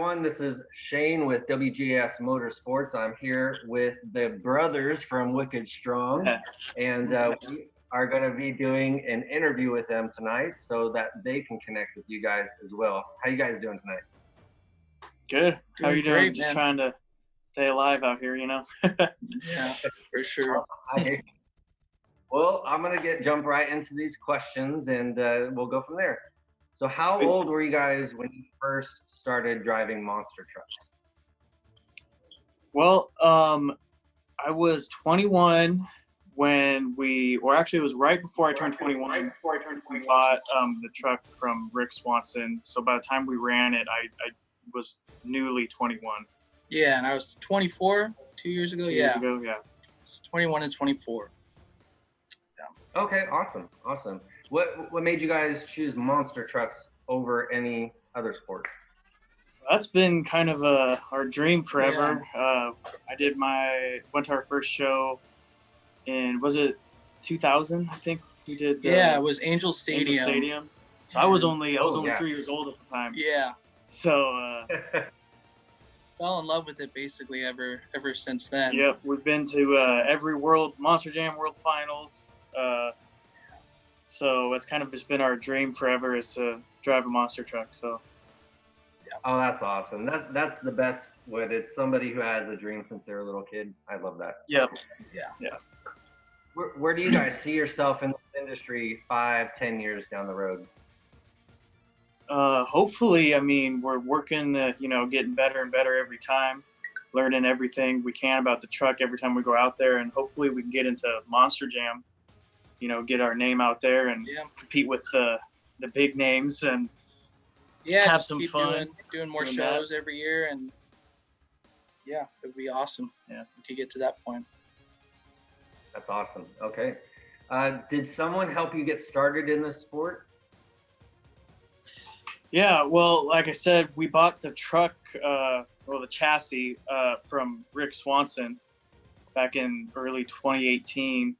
everyone. This is Shane with WGAS Motorsports. I'm here with the brothers from Wicked Strong, and we are going to be doing an interview with them tonight so that they can connect with you guys as well. How you guys doing tonight? Good. How are you doing? Great, Just man. trying to stay alive out here, you know? Yeah, for sure. Well, I'm going to jump right into these questions, and we'll go from there. So how old were you guys when you first started driving monster trucks? Well, I was 21 when it was right before I turned 21. We bought the truck from Rick Swanson. So by the time we ran it, I was newly 21. Yeah, and I was 24 2 years ago. 2 years ago, yeah. 21 and 24. Okay, awesome. What made you guys choose monster trucks over any other sport? That's been kind of our dream forever. Yeah. Went to our first show in, was it 2000? I think we did. It was Angel Stadium. So I was only 3 years old at the time. Yeah. So fell in love with it basically ever since then. Yep, we've been to every Monster Jam World Finals. So it's kind of just been our dream forever is to drive a monster truck. So. Yeah. Oh, that's awesome. That's the best when it's somebody who has a dream since they're a little kid. I love that. Yep. Yeah. Where do you guys see yourself in this industry 5-10 years down the road? Hopefully, I mean, we're working, getting better and better every time, learning everything we can about the truck every time we go out there, and hopefully we can get into Monster Jam, get our name out there and compete with the big names and have some fun. Doing more shows every year, and it would be awesome. Yeah, we could get to that point. That's awesome. Okay. Did someone help you get started in this sport? Yeah, well, like I said, we bought the truck, the chassis from Rick Swanson back in early 2018.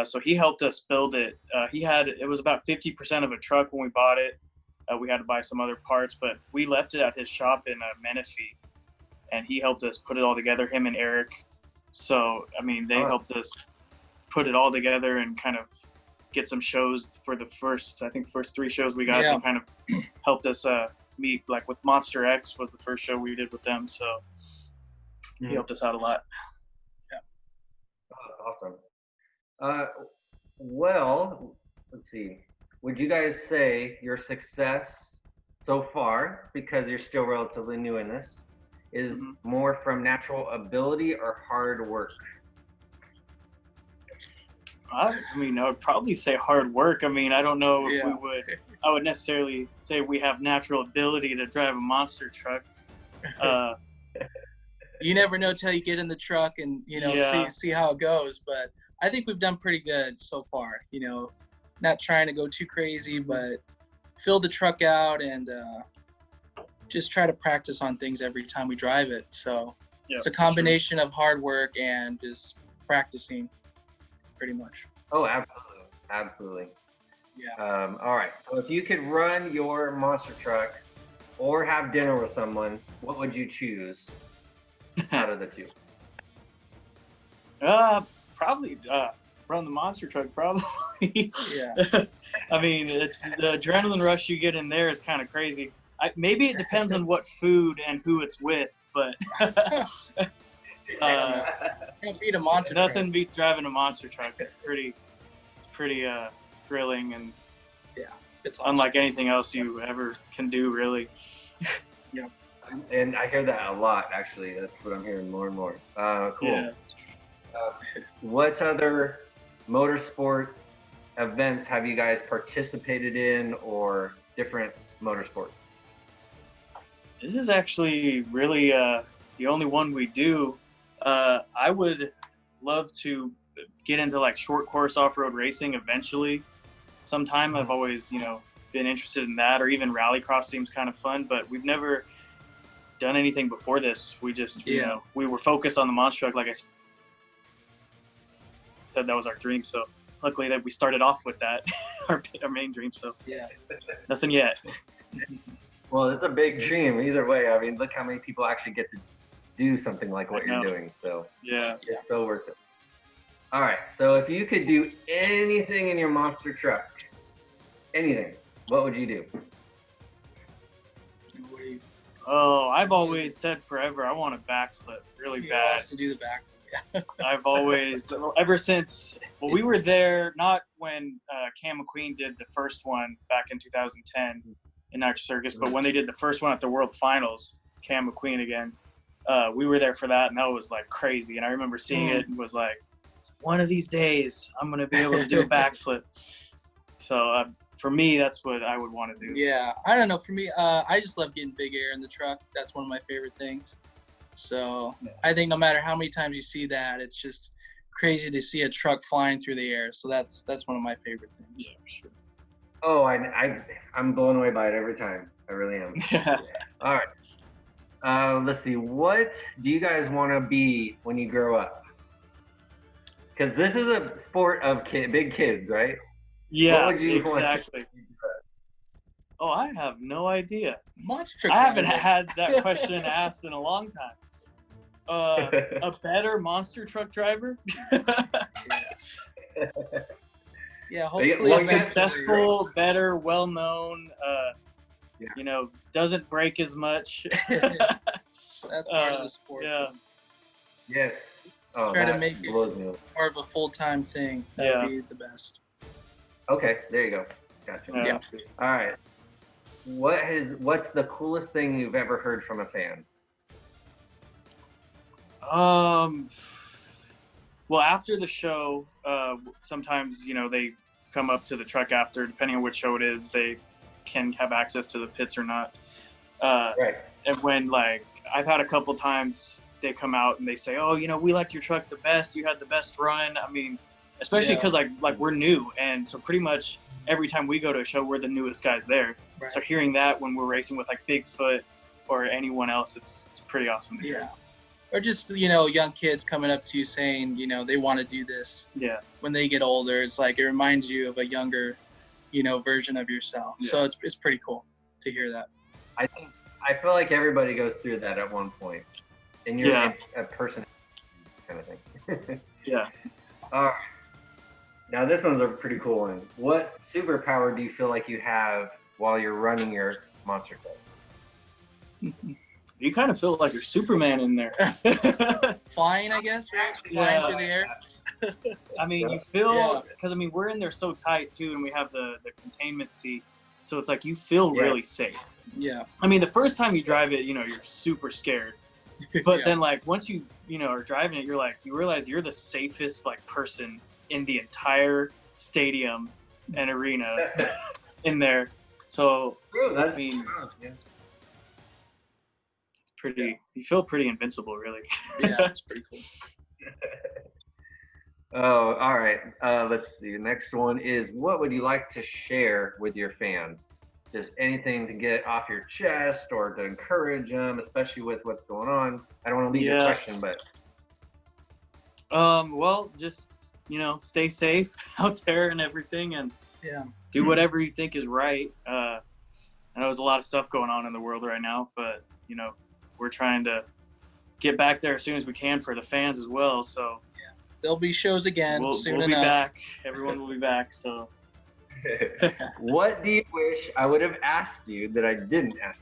So he helped us build it. It was about 50% of a truck when we bought it. We had to buy some other parts, but we left it at his shop in Menifee, and he helped us put it all together, him and Eric. So, I mean, they helped us put it all together and kind of get some shows for the first 3 shows we got. They kind of helped us meet, like with Monster X was the first show we did with them. So he helped us out a lot. Yeah. Oh, that's awesome. Well, let's see. Would you guys say your success so far, because you're still relatively new in this, is more from natural ability or hard work? I mean, I would probably say hard work. I mean, I don't know if I would necessarily say we have natural ability to drive a monster truck. You never know till you get in the truck and, see how it goes. But I think we've done pretty good so far, not trying to go too crazy, but fill the truck out and just try to practice on things every time we drive it. So it's a combination of hard work and just practicing. Pretty much. Oh, absolutely. Yeah. All right. So if you could run your monster truck or have dinner with someone, what would you choose out of the two? Probably run the monster truck. Probably. Yeah. I mean, it's the adrenaline rush you get in there is kind of crazy. Maybe it depends on what food and who it's with, but. Can't beat a monster Nothing truck. beats driving a monster truck. It's pretty thrilling and it's awesome. Unlike anything else you ever can do, really. Yeah. And I hear that a lot, actually. That's what I'm hearing more and more. Cool. Yeah. What other motorsport events have you guys participated in, or different motorsports? This is actually really the only one we do. I would love to get into like short course off-road racing eventually. Sometime I've always, been interested in that, or even rallycross seems kind of fun, but we've never done anything before this. We just, we were focused on the monster truck. Like I said, that was our dream. So luckily that we started off with that, our main dream. So nothing yet. Well, it's a big dream either way. I mean, look how many people actually get to do something like what you're doing. So Yeah. it's so worth it. All right. So if you could do anything in your monster truck, anything, what would you do? Oh, I've always said forever I want a backflip really bad. To do the backflip. Yeah. I've always, ever since, well, we were there not when Cam McQueen did the first one back in 2010 in Night Circus, but when they did the first one at the World Finals, Cam McQueen again, we were there for that, and that was like crazy. And I remember seeing it and was like, one of these days I'm gonna be able to do a backflip. So for me, that's what I would want to do. Yeah, I don't know. For me, I just love getting big air in the truck. That's one of my favorite things. So I think no matter how many times you see that, it's just crazy to see a truck flying through the air. So that's one of my favorite things. Yeah, for sure. Oh, I'm blown away by it every time. I really am. Yeah. All right. Let's see. What do you guys want to be when you grow up? Because this is a sport of big kids, right? Yeah, what would you exactly. Oh, I have no idea. Monster truck. I haven't had that question asked in a long time. A better monster truck driver? Yeah, hopefully More successful, better, well-known, doesn't break as much. That's part of the sport. Yeah. Yes. Oh, Try to make it blows me. part of a full-time thing. That would be the best. Okay, there you go. Gotcha. Yeah. All right. What's the coolest thing you've ever heard from a fan? Well, after the show, sometimes, they come up to the truck after, depending on which show it is, they can have access to the pits or not. Right. And when, I've had a couple times they come out and they say, oh, we liked your truck the best. You had the best run. I mean, especially because we're new. And so pretty much every time we go to a show, we're the newest guys there. Right. So hearing that when we're racing with Bigfoot or anyone else, it's pretty awesome to hear. Or just, young kids coming up to you saying, they want to do this. Yeah. When they get older, it's it reminds you of a younger, version of yourself. Yeah. So it's pretty cool to hear that. I feel like everybody goes through that at one point. And you're a person kind of thing. Yeah. Now this one's a pretty cool one. What superpower do you feel like you have while you're running your monster truck? You kind of feel like you're Superman in there. Flying, I guess, right? Flying through the air. I mean, you feel, because we're in there so tight too, and we have the containment seat, so it's you feel really safe. Yeah. The first time you drive it, you're super scared, but then once you are driving it, you realize you're the safest person in the entire stadium and arena in there. So you feel pretty invincible, really. Yeah, that's pretty cool. Oh, all right. Let's see. The next one is, what would you like to share with your fans? Just anything to get off your chest or to encourage them, especially with what's going on. I don't want to leave your question, but. Well, just, stay safe out there and everything, and do whatever you think is right. I know there's a lot of stuff going on in the world right now, but, we're trying to get back there as soon as we can for the fans as well. So there'll be shows again soon enough. We'll be back. Everyone will be back. So what do you wish I would have asked you that I didn't ask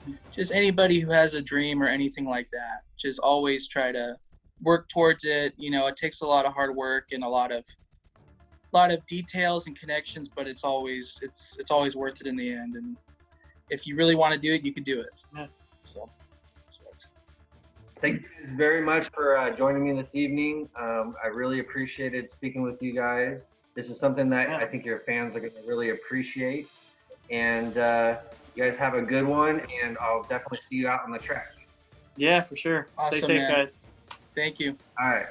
you? Just anybody who has a dream or anything like that, just always try to work towards it. It takes a lot of hard work and a lot of details and connections, but it's always worth it in the end. And if you really want to do it, you can do it. Yeah. So. Thank you very much for joining me this evening. I really appreciated speaking with you guys. This is something that I think your fans are going to really appreciate. And you guys have a good one, and I'll definitely see you out on the track. Yeah, for sure. Awesome, Stay safe, guys. Thank you. All right.